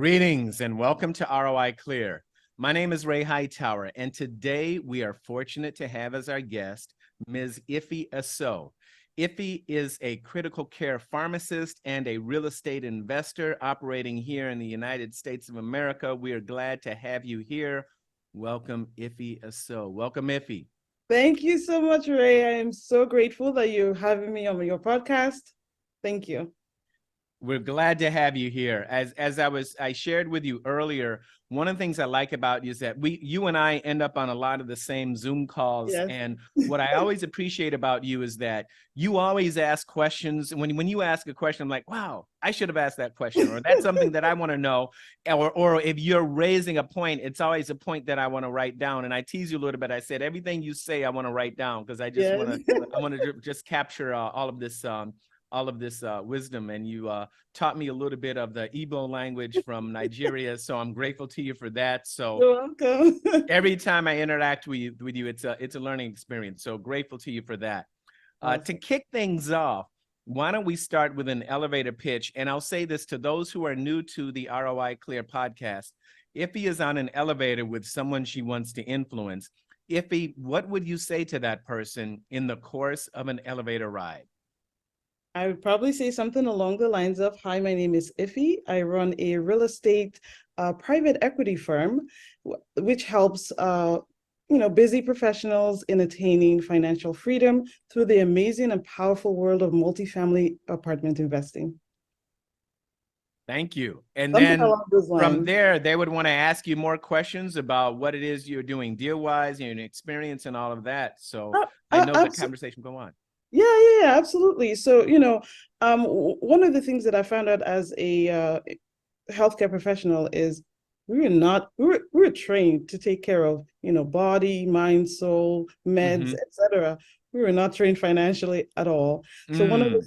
Greetings and welcome to ROI Clear. My name is Ray Hightower, and today we are fortunate to have as our guest Ms. Ify Asoh. Ify is a critical care pharmacist and a real estate investor operating here in the United States of America. We are glad to have you here. Welcome, Ify Asoh. Welcome, Ify. Thank you so much, Ray. I am so grateful that you're having me on your podcast. Thank you. We're glad to have you here. As I shared with you earlier, one of the things I like about you is that you and I end up on a lot of the same Zoom calls. Yes. And what I always appreciate about you is that you always ask questions. When you ask a question, I'm like, wow, I should have asked that question, or that's something that I want to know. Or if you're raising a point, it's always a point that I want to write down. And I tease you a little bit. I said, everything you say, I want to write down because I just Yes. want to just capture all of this wisdom. And you taught me a little bit of the Igbo language from Nigeria. So I'm grateful to you for that. So You're welcome. every time I interact with you, it's a learning experience. So grateful to you for that. Awesome. To kick things off, why don't we start with an elevator pitch? And I'll say this to those who are new to the ROI Clear podcast. Ify is on an elevator with someone she wants to influence. Ify, what would you say to that person in the course of an elevator ride? I would probably say something along the lines of, hi, my name is Ify. I run a real estate private equity firm, which helps busy professionals in attaining financial freedom through the amazing and powerful world of multifamily apartment investing. Thank you. And Something then along those from lines. there, they would want to ask you more questions about what it is you're doing deal-wise, your experience and all of that. So I know the conversation will go on. Yeah, absolutely. So, one of the things that I found out as a healthcare professional is we're trained to take care of, body, mind, soul, meds, etc. We were not trained financially at all. So one of the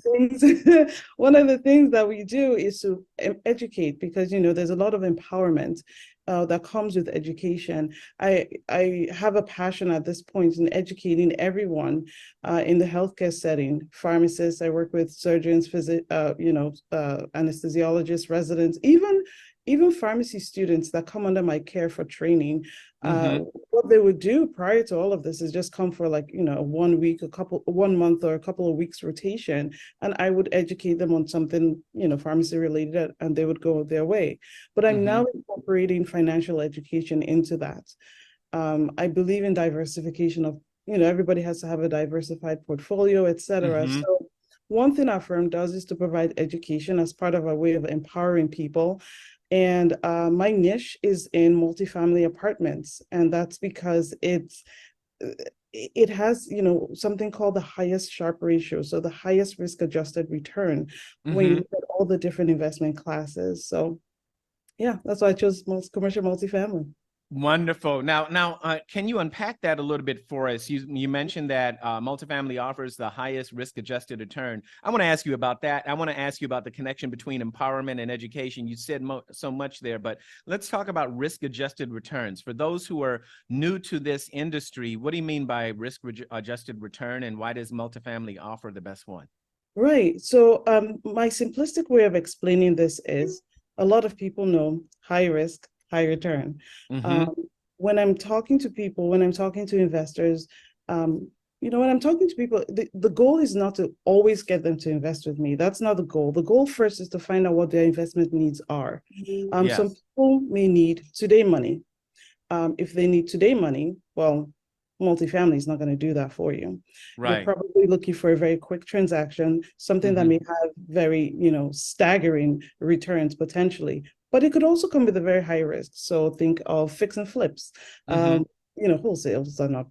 things that we do is to educate, because there's a lot of empowerment that comes with education. I have a passion at this point in educating everyone in the healthcare setting. Pharmacists, I work with surgeons, anesthesiologists, residents, even pharmacy students that come under my care for training. What they would do prior to all of this is just come for 1 week, 1 month, or a couple of weeks rotation, and I would educate them on something pharmacy related, and they would go their way. But I'm now incorporating financial education into that. I believe in diversification of, everybody has to have a diversified portfolio, etc. So one thing our firm does is to provide education as part of our way of empowering people. And my niche is in multifamily apartments, and that's because it has something called the highest Sharpe ratio, so the highest risk-adjusted return when you look at all the different investment classes. So yeah, that's why I chose commercial multifamily. Wonderful. Now, can you unpack that a little bit for us? You mentioned that multifamily offers the highest risk-adjusted return. I want to ask you about that. I want to ask you about the connection between empowerment and education. You said so much there, but let's talk about risk-adjusted returns. For those who are new to this industry, what do you mean by risk-adjusted return, and why does multifamily offer the best one? Right. So my simplistic way of explaining this is, a lot of people know high risk, high return. When I'm talking to people, when I'm talking to investors, when I'm talking to people, the goal is not to always get them to invest with me. That's not the goal. The goal first is to find out what their investment needs are. Some people may need today money. If they need today money, well, multifamily is not going to do that for you. Right. You're probably looking for a very quick transaction, something that may have very, staggering returns potentially, but it could also come with a very high risk. So think of fix and flips. Wholesales are not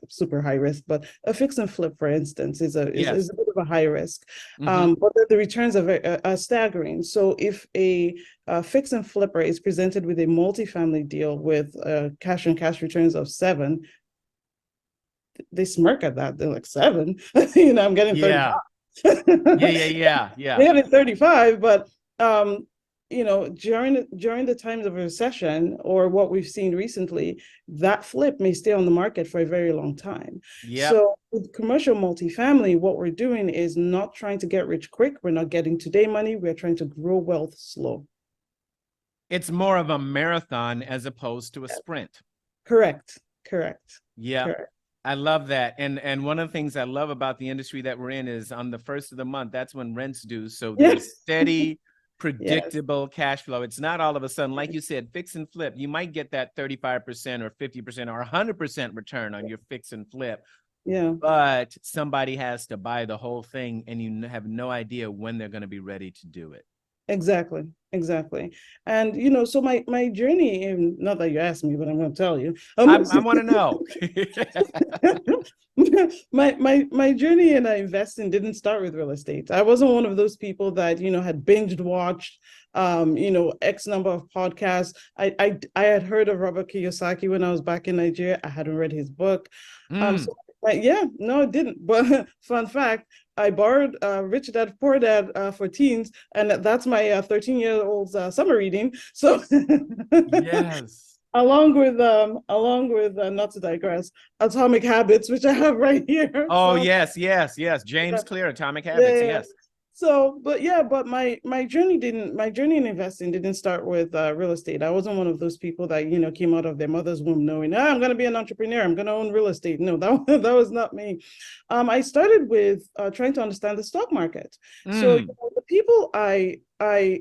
super high risk, but a fix and flip, for instance, is a bit of a high risk. But the returns are staggering. So if a fix and flipper is presented with a multifamily deal with cash on cash returns of 7, they smirk at that. They're like, 7? I'm getting 35. Yeah. They're getting 35, but during the times of a recession, or what we've seen recently, that flip may stay on the market for a very long time. So with commercial multifamily, what we're doing is not trying to get rich quick. We're not getting today money. We're trying to grow wealth slow. It's more of a marathon as opposed to a sprint. Correct. Correct. Yeah. Correct. I love that. And one of the things I love about the industry that we're in is on the first of the month, that's when rent's due. So there's Yes. steady, Yes. predictable cash flow. It's not all of a sudden, like you said, fix and flip. You might get that 35% or 50% or 100% return on your fix and flip, Yeah. but somebody has to buy the whole thing and you have no idea when they're going to be ready to do it. Exactly. Exactly. And so my journey, and not that you asked me, but I'm going to tell you. I want to know. My journey in investing didn't start with real estate. I wasn't one of those people that had binged watched X number of podcasts. I had heard of Robert Kiyosaki when I was back in Nigeria. I hadn't read his book. So yeah, no, it didn't. But fun fact, I borrowed Rich Dad Poor Dad for teens, and that's my 13-year-old's summer reading. So Yes. along with not to digress, Atomic Habits, which I have right here. Oh, So yes, yes, yes. James yeah, Clear, Atomic Habits. yeah. Yes. So, but my journey in investing didn't start with real estate. I wasn't one of those people that came out of their mother's womb knowing, I'm going to be an entrepreneur. I'm going to own real estate. No, that was not me. I started with trying to understand the stock market. So the people I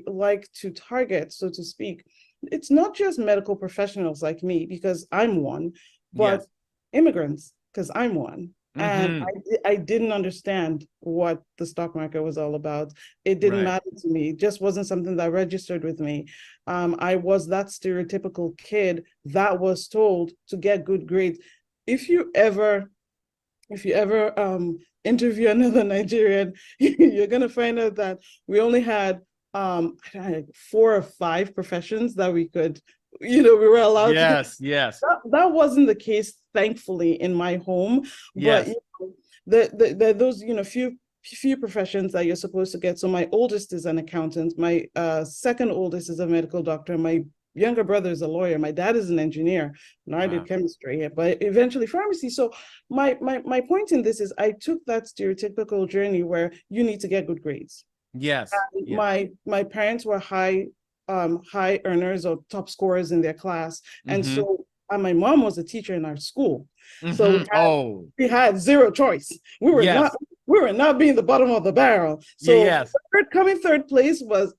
like to target, so to speak, it's not just medical professionals like me, because I'm one, but Yes. immigrants, because I'm one. And Mm-hmm. I didn't understand what the stock market was all about. It didn't Right. matter to me. It just wasn't something that registered with me. I was that stereotypical kid that was told to get good grades. If you ever interview another Nigerian, you're gonna find out that we only had 4 or 5 professions that we were allowed to. Yes. Yes. That wasn't the case, thankfully, in my home. But Yes. those few professions that you're supposed to get. So my oldest is an accountant. My second oldest is a medical doctor. My younger brother is a lawyer. My dad is an engineer, and I did chemistry, but eventually pharmacy. So my point in this is I took that stereotypical journey where you need to get good grades. Yes. Yes. My parents were high earners or top scorers in their class, and Mm-hmm. so my mom was a teacher in our school, so Mm-hmm. Oh, we had zero choice. yes. We were not being the bottom of the barrel. Yeah. So Yes. coming third place was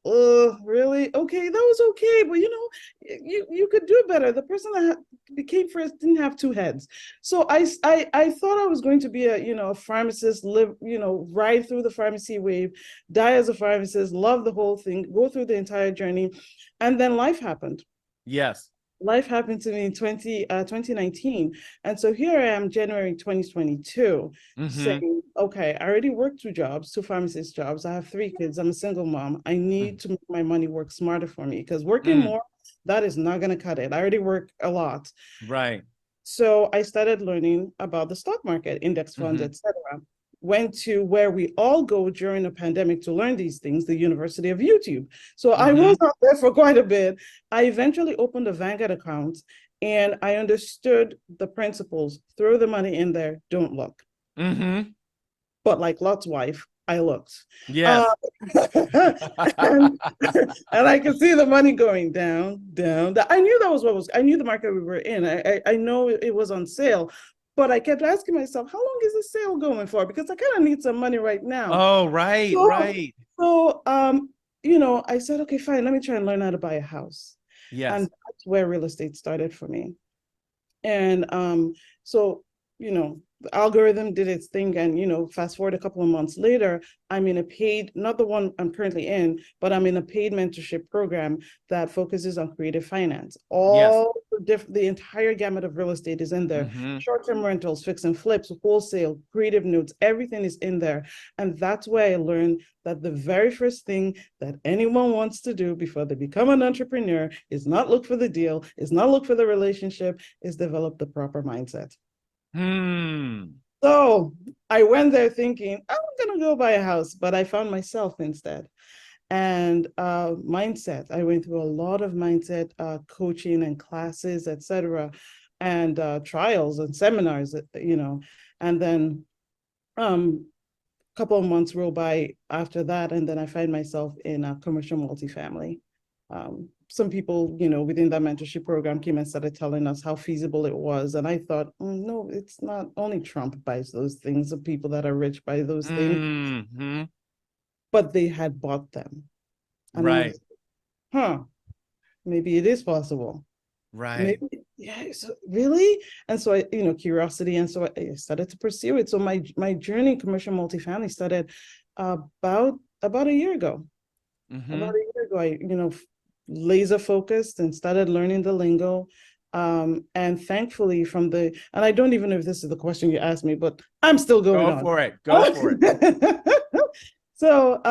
really okay. That was okay, but you could do better. The person that became first didn't have 2 heads. So I thought I was going to be a pharmacist, live ride through the pharmacy wave, die as a pharmacist, love the whole thing, go through the entire journey, and then life happened. Yes. Life happened to me in 2019. And so here I am, January 2022, Mm-hmm. saying, okay, I already worked 2 jobs, 2 pharmacist jobs. I have 3 kids. I'm a single mom. I need to make my money work smarter for me, because working more, that is not going to cut it. I already work a lot. Right. So I started learning about the stock market, index funds, Mm-hmm. etc. Went to where we all go during a pandemic to learn these things, the University of YouTube. So I was out there for quite a bit. I eventually opened a Vanguard account, and I understood the principles. Throw the money in there, don't look. Mm-hmm. But like Lot's wife, I looked. Yes. And, and I could see the money going down, down. I knew I knew the market we were in. I know it was on sale, but I kept asking myself, how long is the sale going for? Because I kind of need some money right now. Oh, right, So, right. so I said, okay, fine, let me try and learn how to buy a house. And Yes. that's where real estate started for me. And so, the algorithm did its thing. And, fast forward a couple of months later, I'm in a paid, not the one I'm currently in, but I'm in a paid mentorship program that focuses on creative finance. Yes. All the entire gamut of real estate is in there. Mm-hmm. Short-term rentals, fix and flips, wholesale, creative notes, everything is in there. And that's where I learned that the very first thing that anyone wants to do before they become an entrepreneur is not look for the deal, is not look for the relationship, is develop the proper mindset. So I went there thinking, I'm going to go buy a house, but I found myself instead. And mindset, I went through a lot of mindset coaching and classes, etc., and trials and seminars, and then couple of months roll by after that, and then I find myself in a commercial multifamily. Some people, within that mentorship program came and started telling us how feasible it was. And I thought, no, it's not. Only Trump buys those things. The people that are rich buy those things. Mm-hmm. But they had bought them. And I Right. was, maybe it is possible. Right. Maybe, yeah, so really? And so curiosity. And so I started to pursue it. So my journey in commercial multifamily started about a year ago. About Mm-hmm. a year ago, I laser focused and started learning the lingo. And thankfully and I don't even know if this is the question you asked me, but I'm still going Go on. for it. Go for it. So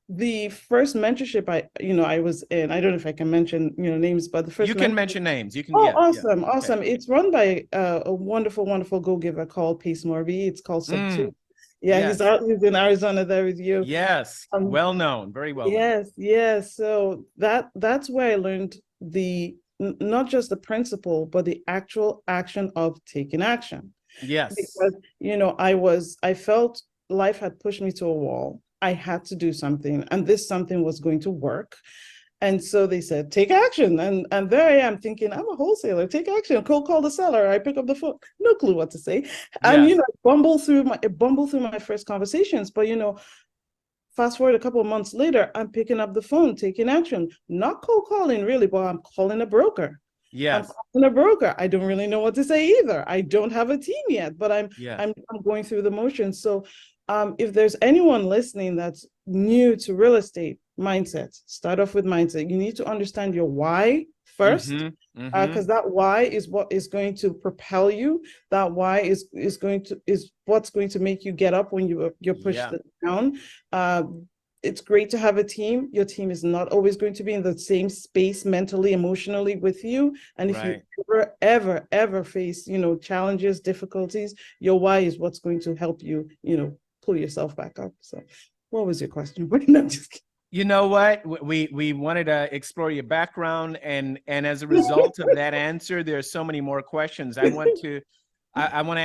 the first mentorship I was in, I don't know if I can mention, names, but the You first can mentorship. mention names. You can, Oh, yeah, yeah. awesome, Okay. awesome. It's run by a wonderful, wonderful go-giver called Pace Morby. It's called Sub 2. Mm, Yeah, yes. he's in Arizona there with you. Yes. Um, Well known. Very well known. Yes, yes. So that's where I learned not just the principle, but the actual action of taking action. Yes. Because, I felt life had pushed me to a wall. I had to do something, and this something was going to work. And so they said, take action. And there I am thinking, I'm a wholesaler, take action, cold call the seller. I pick up the phone, no clue what to say. And, Yes. bumble through my first conversations. But, fast forward a couple of months later, I'm picking up the phone, taking action, not cold calling really, but I'm calling a broker. I'm Yes. calling a broker. I don't really know what to say either. I don't have a team yet, but I'm Yes. I'm, I'm going through the motions. So if there's anyone listening that's new to real estate mindset, start off with mindset. You need to understand your why first, Mm-hmm. because Mm-hmm. that why is what is going to propel you. That why is what's going to make you get up when you're pushed Yeah. down. uh, it's great to have a team. Your team is not always going to be in the same space mentally, emotionally with you. And if you Right. ever face, challenges, difficulties, your why is what's going to help you, pull yourself back up. So what was your question? No, just kidding. You know what? We wanted to explore your background, and as a result of that answer, there's so many more questions. I want to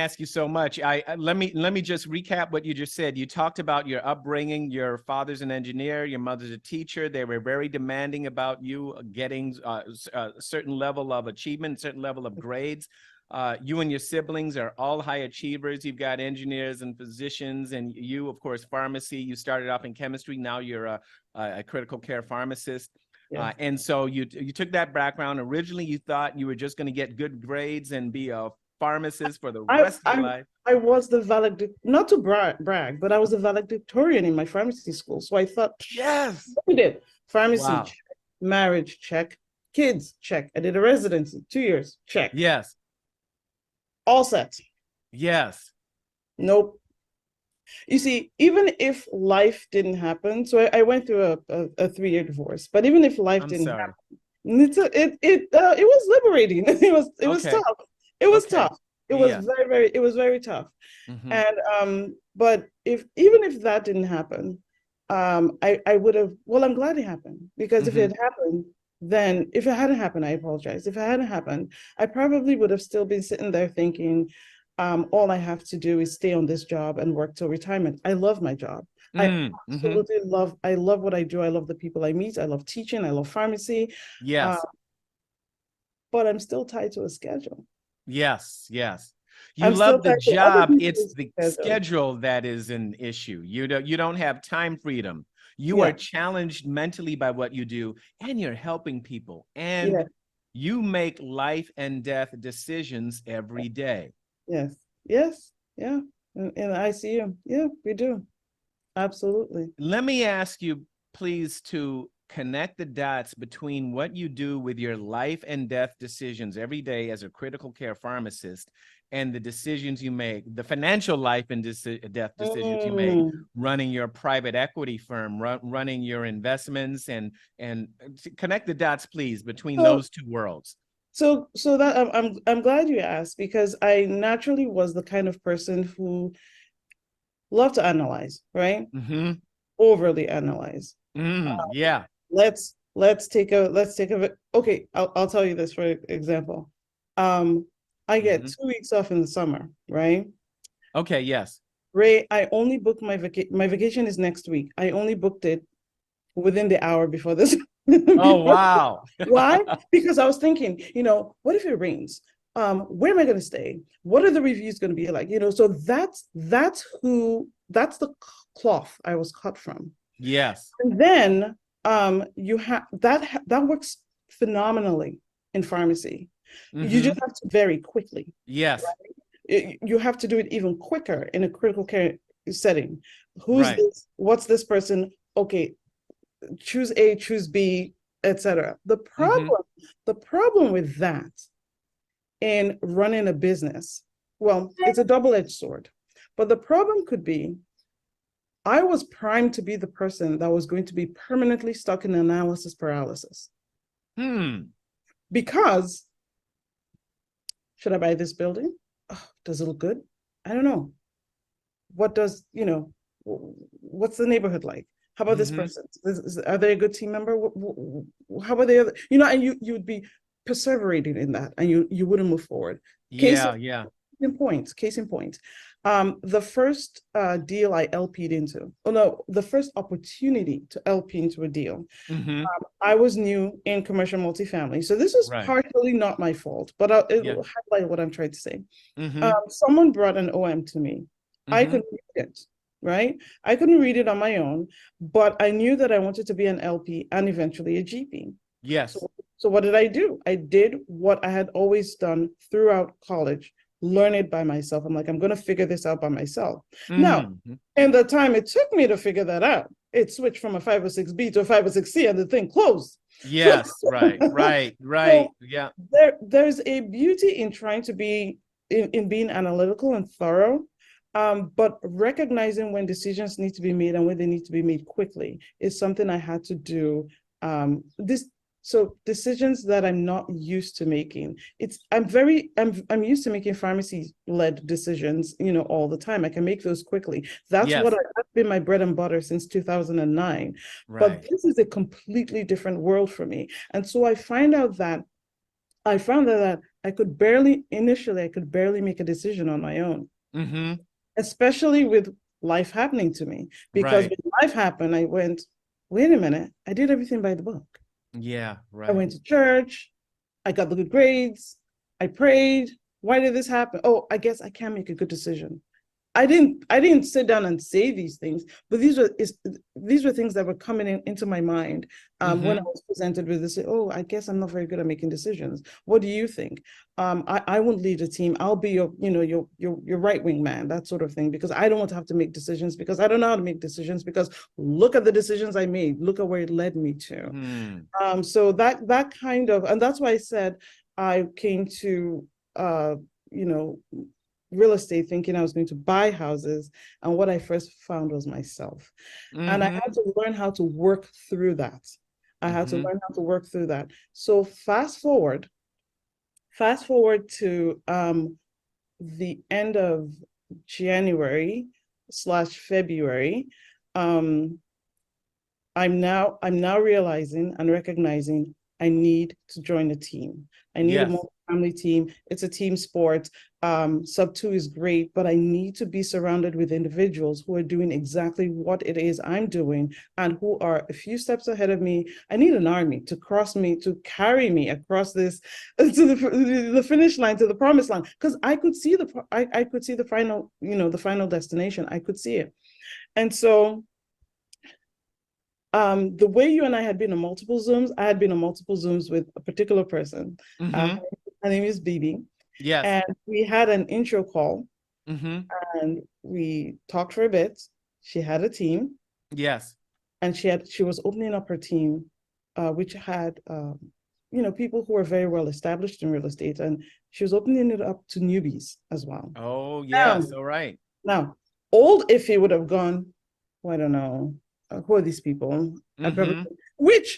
ask you so much. Let me just recap what you just said. You talked about your upbringing. Your father's an engineer. Your mother's a teacher. They were very demanding about you getting a certain level of achievement, certain level of grades. You and your siblings are all high achievers. You've got engineers and physicians, and you, of course, pharmacy. You started off in chemistry. Now you're a critical care pharmacist. Yes. And so you took that background. Originally, you thought you were just going to get good grades and be a pharmacist for the I, rest of your I, life. I was the not to brag, but I was the valedictorian in my pharmacy school. So I thought, Yes. I did pharmacy Wow. check, marriage check, kids check. I did a residency, 2 years check, Yes. all set. Yes. Nope. You see, even if life didn't happen, so I went through a 3-year divorce, but even if life I'm didn't sorry. happen, it was liberating. It was Okay. tough. It was Okay. tough. It was Yes. very tough. Mm-hmm. And but even if that didn't happen, I would have, well, I'm glad it happened, because if Mm-hmm. it had happened, then if it hadn't happened, I apologize. If it hadn't happened, I probably would have still been sitting there thinking, all I have to do is stay on this job and work till retirement. I love my job. I Mm-hmm. absolutely I love what I do. I love the people I meet. I love teaching. I love pharmacy. Uh, Yes. but I'm still tied to a schedule. Yes. Yes. You I'm still love the tied to other job. It's people's the schedule. schedule that is an issue. You don't have time freedom. You are Yeah, challenged mentally by what you do, and you're helping people, yeah, and you make life and death decisions every day. yes, yes, yeah. In the ICU. Yeah, we do. Absolutely. Let me ask you, please, to connect the dots between what you do with your life and death decisions every day as a critical care pharmacist and the decisions you make, the financial life and death decisions you make Mm. running your private equity firm, running your investments, and connect the dots, please, between So, those two worlds. so that I'm glad you asked, because I naturally was the kind of person who loved to analyze, right? Mm-hmm. Overly analyze. Yeah. Let's take a okay, I'll tell you this for example. Um, I get Mm-hmm. 2 weeks off in the summer, right? Okay. Yes. Ray, I only booked my vacation is next week. I only booked it within the hour before this. Oh, wow. Why? Because I was thinking, what if it rains? Where am I going to stay? What are the reviews going to be like? So that's the cloth I was cut from. Yes. And then you have that works phenomenally in pharmacy. You Mm-hmm. just have to very quickly. Yes. You have to do it even quicker in a critical care setting. Who's Right. this? What's this person? Okay, choose A, choose B, etc. Mm-hmm. The problem with that in running a business, well, it's a double-edged sword. But the problem could be I was primed to be the person that was going to be permanently stuck in analysis paralysis. Because should I buy this building? Oh, does it look good? I don't know. What's the neighborhood like? How about this Mm-hmm. person? Are they a good team member? How about the other? And you would be perseverating in that, and you wouldn't move forward. Case Yeah. Yeah. in point. Case in point. The first deal I LP'd into, oh no, the first opportunity to LP into a deal. Mm-hmm. I was new in commercial multifamily, so this was Right. partially not my fault, but it Yeah. will highlight what I'm trying to say. Mm-hmm. Someone brought an OM to me. I Mm-hmm. could read it, right? I couldn't read it on my own, but I knew that I wanted to be an LP and eventually a GP. Yes. So what did I do? I did what I had always done throughout college, learn it by myself. I'm like, I'm going to figure this out by myself. Now, Mm-hmm. in the time it took me to figure that out, it switched from a 506B to a 506C and the thing closed. Yes. Right. Right. Right. So Yeah. there's a beauty in trying to be in being analytical and thorough, but recognizing when decisions need to be made and when they need to be made quickly is something I had to do. So decisions that I'm not used to making. I'm used to making pharmacy-led decisions, all the time. I can make those quickly. That's Yes. that's been my bread and butter since 2009. But Right. this is a completely different world for me. And so I found that initially I could barely make a decision on my own, Mm-hmm. especially with life happening to me. Because Right. when life happened, I went, wait a minute, I did everything by the book. Yeah. I Right. went to church, I got the good grades, I prayed. Why did this happen? Oh, I guess I can't make a good decision. I didn't sit down and say these things, but these were things that were coming into my mind when I Mm-hmm. was presented with this. Oh, I guess I'm not very good at making decisions. What do you think? I won't lead a team. I'll be your right wing man, that sort of thing, because I don't want to have to make decisions because I don't know how to make decisions because look at the decisions I made. Look at where it led me to. So that kind of, and that's why I said I came to you know real estate thinking I was going to buy houses, and what I first found was myself. And I Mm-hmm. had to learn how to work through that. Mm-hmm. So fast forward to the end of January/February. um I'm now realizing and recognizing I need to join a team. I need a Yes. multi-family team. It's a team sport. Sub two is great, but I need to be surrounded with individuals who are doing exactly what it is I'm doing and who are a few steps ahead of me. I need an army to carry me across this to the finish line, to the promised line, because I could see the final, the final destination. I could see it. And so the way you and I had been on multiple Zooms, I had been on multiple Zooms with a particular person. Uh, Mm-hmm. her name is Bibi. Yes. And we had an intro call Mm-hmm. and we talked for a bit. She had a team Yes. and she was opening up her team, which had people who were very well established in real estate, and she was opening it up to newbies as well. Oh, Now, yes. All right. now, old Ify would have gone, well, I don't know, who are these people? I probably, Mm-hmm. which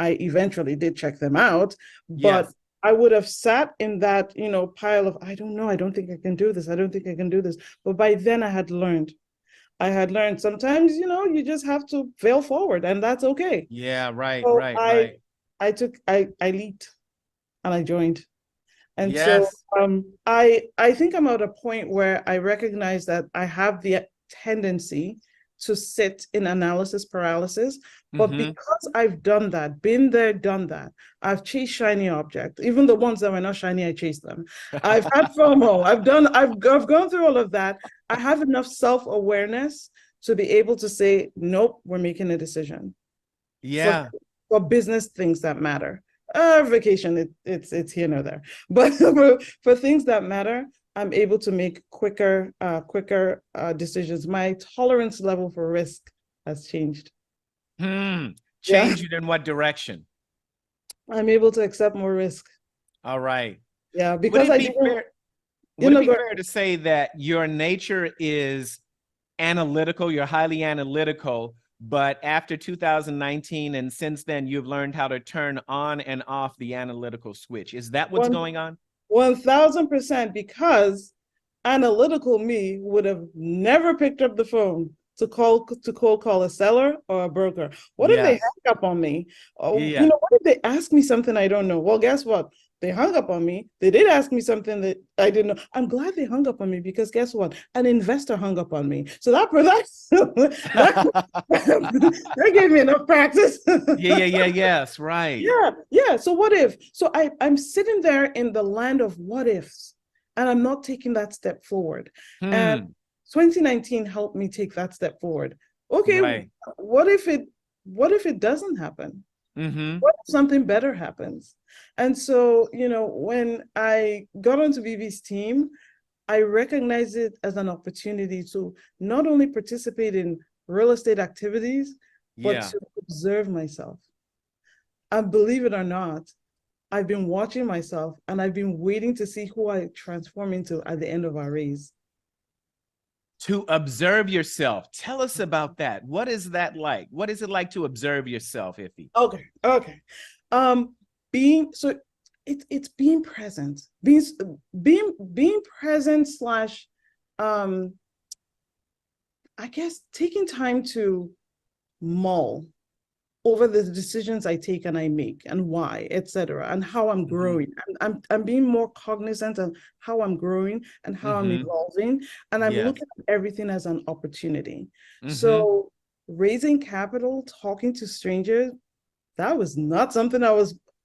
I eventually did check them out, but Yes. I would have sat in that, pile of, I don't know, I don't think I can do this. I don't think I can do this. But by then I had learned sometimes, you just have to fail forward and that's okay. Yeah. Right. So Right. I, Right. I leaped and I joined. And so Yes. I think I'm at a point where I recognize that I have the tendency to sit in analysis paralysis. But Mm-hmm. because I've done that, been there, done that, I've chased shiny objects. Even the ones that were not shiny, I chased them. I've had FOMO. I've gone through all of that. I have enough self-awareness to be able to say, nope, we're making a decision for Yeah. for business things that matter. Vacation, it's here nor there. But for things that matter, I'm able to make quicker decisions. My tolerance level for risk has changed. Yeah, Change it in what direction? I'm able to accept more risk. All right. Yeah, Would because it I be didn't, fair? you Would it know, be go fair to say that your nature is analytical, you're highly analytical, but after 2019 and since then, you've learned how to turn on and off the analytical switch. Is that what's one going on? 1000%, because analytical me would have never picked up the phone to cold call a seller or a broker. What if they Yes. hang up on me? Oh, Yeah. what if they ask me something I don't know? Well, guess what? They hung up on me. They did ask me something that I didn't know. I'm glad they hung up on me, because guess what? An investor hung up on me. So that gave me enough practice. Yes, right. Yeah. So what if? So I'm sitting there in the land of what ifs, and I'm not taking that step forward. And Hmm. 2019 helped me take that step forward. Okay, Right. what if it doesn't happen? Mm-hmm. What if something better happens? And so, when I got onto VV's team, I recognized it as an opportunity to not only participate in real estate activities, but Yeah. to observe myself. And believe it or not, I've been watching myself, and I've been waiting to see who I transform into at the end of our raise. To observe yourself. Tell us about that. What is that like? What is it like to observe yourself, Ify? Okay. Um, being so it's being present, being present slash um I guess taking time to mull over the decisions I take and I make, and why, etc., and how I'm Mm-hmm. growing. I'm being more cognizant of how I'm growing and how I'm Mm-hmm. evolving, and I'm Yes. looking at everything as an opportunity. Mm-hmm. So raising capital, talking to strangers, that was not something I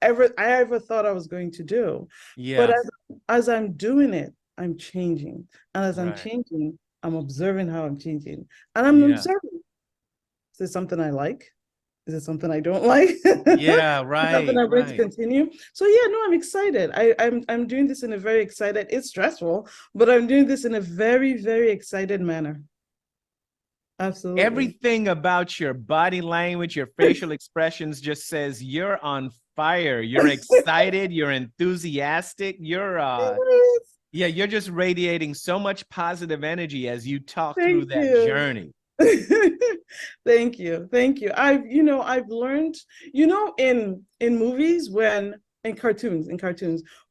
ever thought I was going to do. But Yes. as I'm doing it, I'm changing. And as I'm Right. changing, I'm observing how I'm changing. And I'm Yeah. observing, is this something I like? Is it something I don't like? Yeah. Something Right. I'm going to Right. continue. So yeah, no, I'm excited. I'm doing this in a very excited, it's stressful, but I'm doing this in a very, very excited manner. Absolutely. Everything about your body language, your facial expressions just says you're on fire. You're excited. You're enthusiastic. Yeah, you're just radiating so much positive energy as you talk through Thank that you. journey. Thank you. Thank you. I've learned, in movies, in cartoons,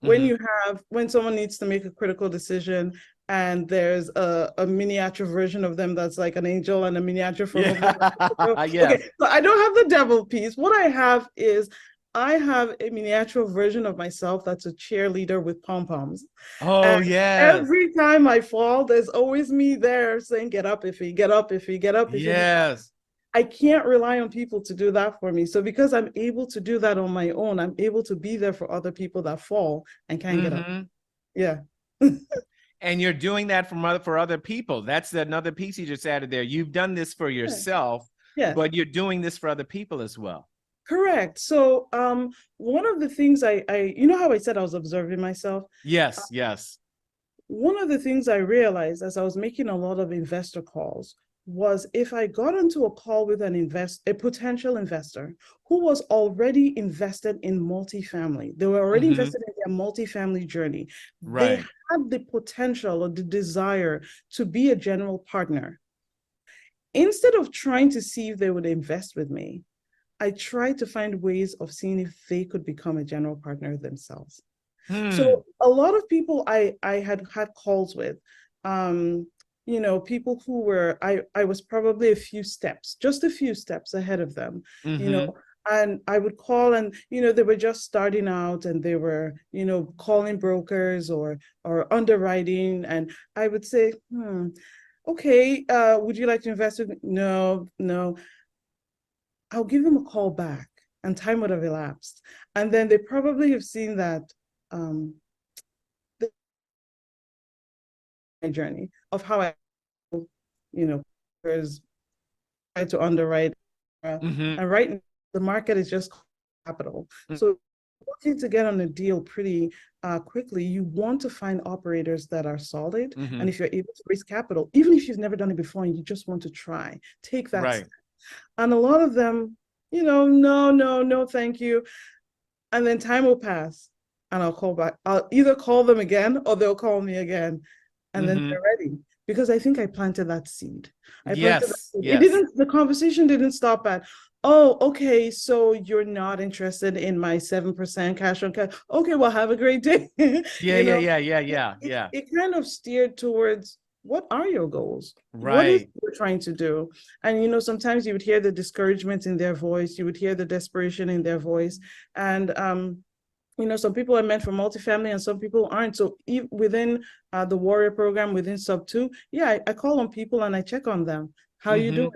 when Mm-hmm. when someone needs to make a critical decision, and there's a miniature version of them that's like an angel, and a miniature form of them. Yeah. Okay, Yes. so I don't have the devil piece. What I have is I have a miniature version of myself that's a cheerleader with pom-poms. Oh, And yes. every time I fall, there's always me there saying, get up, Ify, get up, Ify, get up, Ify, because Yes. I can't rely on people to do that for me. So because I'm able to do that on my own, I'm able to be there for other people that fall and can't get up. Mm-hmm. Yeah. And you're doing that for other people. That's another piece you just added there. You've done this for Yeah. yourself, Yeah. but you're doing this for other people as well. Correct. So one of the things I how I said I was observing myself. Yes, yes. One of the things I realized as I was making a lot of investor calls was, if I got into a call with a potential investor who was already invested in multifamily, they were already Mm-hmm. invested in their multifamily journey, they Right. had the potential or the desire to be a general partner. Instead of trying to see if they would invest with me, I tried to find ways of seeing if they could become a general partner themselves. Hmm. So a lot of people I had calls with, people who were I was probably just a few steps ahead of them, Mm-hmm. and I would call, and they were just starting out, and they were calling brokers or underwriting, and I would say, okay, would you like to invest with me? No, no. I'll give them a call back, and time would have elapsed. And then they probably have seen that um my journey of how I, you know, is try to underwrite. Mm-hmm. And right now, the market is just capital. So looking to get on a deal pretty quickly, you want to find operators that are solid. Mm-hmm. And if you're able to raise capital, even if you've never done it before and you just want to try, take that Right. step. And a lot of them, no, no, no, thank you. And then time will pass and I'll call back. I'll either call them again or they'll call me again. And then Mm-hmm. they're ready. Because I think I planted that seed. I planted that Yes. seed. Yes. The conversation didn't stop at, oh, okay, so you're not interested in my 7% cash on cash. Okay, well, have a great day. Yeah. Yeah. Yeah. Yeah. Yeah. Yeah. It kind of steered towards, what are your goals? What is Right. you're trying to do? And sometimes you would hear the discouragement in their voice, you would hear the desperation in their voice. And some people are meant for multifamily and some people aren't. So within the Warrior program, within sub 2, yeah, I call on people and I check on them. How you Mm-hmm. doing?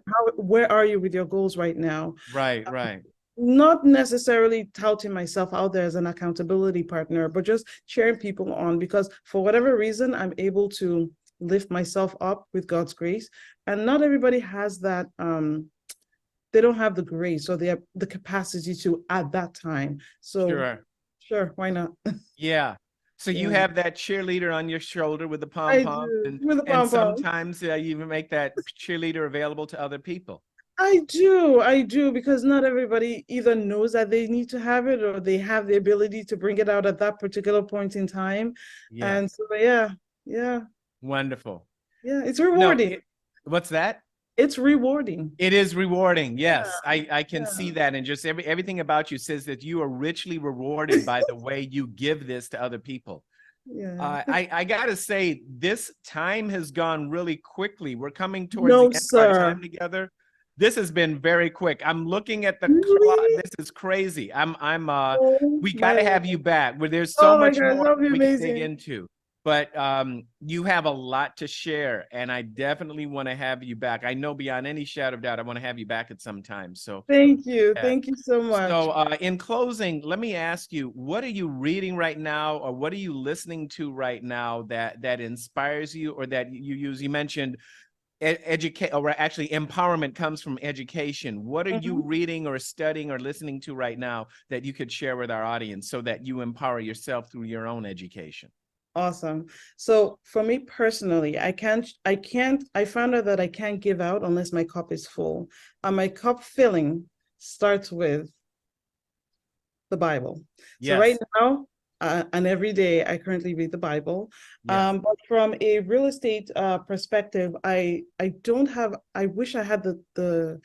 Where are you with your goals right now? Right. Right. Not necessarily touting myself out there as an accountability partner, but just cheering people on, because for whatever reason, I'm able to lift myself up with God's grace. And not everybody has that. They don't have the grace or the capacity to at that time. So Sure. sure, why not? Yeah. So you Yeah, have that cheerleader on your shoulder with the pom I poms, do and with the and pom pom. sometimes you even make that cheerleader available to other people. I do, because not everybody either knows that they need to have it or they have the ability to bring it out at that particular point in time. Yeah. And so, yeah, yeah, Wonderful. yeah, it's No, rewarding. what's that? It's rewarding. It is rewarding. Yeah, Yes, I can see yeah, that. And just everything about you says that you are richly rewarded by the way you give this to other people. yeah. I gotta say, this time has gone really quickly. We're coming towards the No, end of our time sir. together. This has been very quick. I'm looking at the clock. Really? This is crazy. Oh We my gotta have Lord. you back where there's so Oh my much God, more that'll be we can dig amazing. into. But you have a lot to share, and I definitely want to have you back. I know beyond any shadow of doubt, I want to have you back at some time. So Thank you. yeah. Thank you so much. So, in closing, let me ask you, what are you reading right now, or what are you listening to right now that inspires you, or that you use? You mentioned educate, or actually, empowerment comes from education. What are you Mhm. reading, or studying, or listening to right now that you could share with our audience so that you empower yourself through your own education? Awesome. So for me personally, I found out that I can't give out unless my cup is full. And my cup filling starts with the Bible. So right Yes, now, and every day, I currently read the Bible. yes. But from a real estate perspective, I don't have. I wish I had the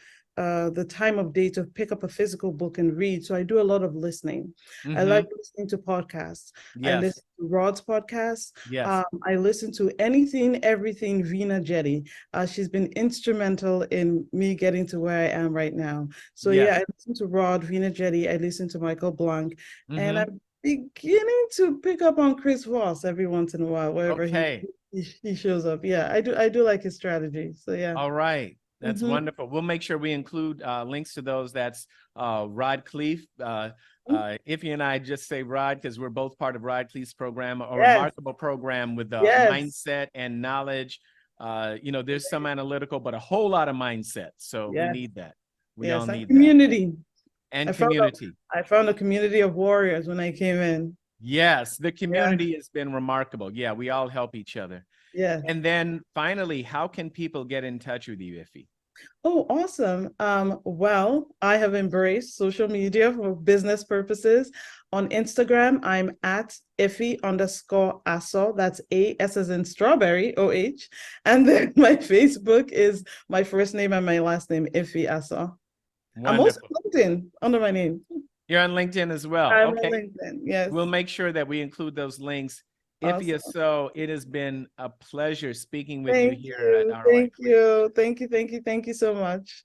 time of day to pick up a physical book and read. So I do a lot of listening. I Mm-hmm. like listening to podcasts. I Yes, listen to Rod's podcast. yes, I listen to anything, everything Vina Jetty. She's been instrumental in me getting to where I am right now. So yeah, yes. I listen to Rod, Vina Jetty, I listen to Michael Blanc, and Mm-hmm. I'm beginning to pick up on Chris Voss every once in a while, wherever Okay. he shows up. Yeah, I do like his strategy. So yeah. All right. That's Mm-hmm. wonderful. We'll make sure we include ROIclear to those. That's Rod Cleef. Ify and I just say Rod because we're both part of ROIclear's program, a Yes, remarkable program with yes, mindset and knowledge. There's some analytical, but a whole lot of mindset. So we yes, need that. We all yes. And need that. community. And I found a, community. I found a community of warriors when I came in. Yes, the Yeah, community has been remarkable. Yeah, we all help each other. yeah. And then finally, how can people get in touch with you, Ify? Oh, awesome. Well, I have embraced social media for business purposes. On Instagram, I'm at Ify_Asoh. That's A-S as in strawberry, O-H. And then my Facebook is my first name and my last name, Ify Asoh. I'm also Wonderful. on LinkedIn under my name. You're on LinkedIn as well. I'm on Okay. LinkedIn. Yes. We'll make sure that we include those links. Ify Awesome. Asoh, it has been a pleasure speaking with you Thank here at you. ROI Thank Clear. you. Thank you. Thank you. Thank you so much.